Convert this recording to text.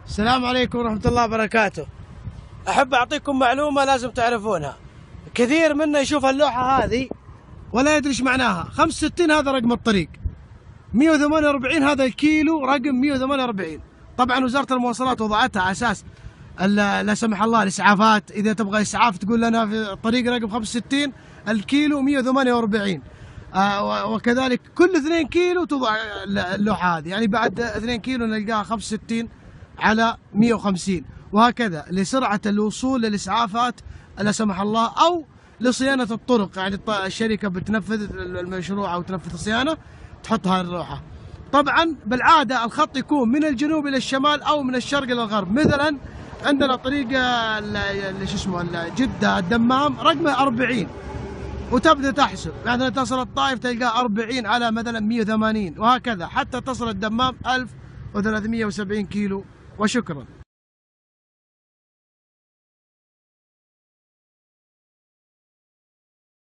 السلام عليكم ورحمة الله وبركاته. أحب أعطيكم معلومة لازم تعرفونها. كثير منا يشوف اللوحة هذه ولا يدري ايش معناها. 65 هذا رقم الطريق، 148 هذا الكيلو رقم 148. طبعا وزارة المواصلات وضعتها على أساس لا سمح الله الإسعافات، إذا تبغى إسعاف تقول لنا في الطريق رقم 65 الكيلو 148. وكذلك كل 2 كيلو توضع اللوحة هذه، يعني بعد 2 كيلو نلقاها 65 على 150، وهكذا لسرعة الوصول للإسعافات لا سمح الله، أو لصيانة الطرق. يعني الشركة بتنفذ المشروع أو تنفذ الصيانة تحط هذه اللوحة. طبعا بالعادة الخط يكون من الجنوب إلى الشمال أو من الشرق إلى الغرب. مثلا عندنا طريق شو اسمه جدة الدمام رقمه 40، وتبدأ تحسب يعني تصل الطائف تلقاه 40 على مثلا 180، وهكذا حتى تصل الدمام 1370 كيلو. وشكرا.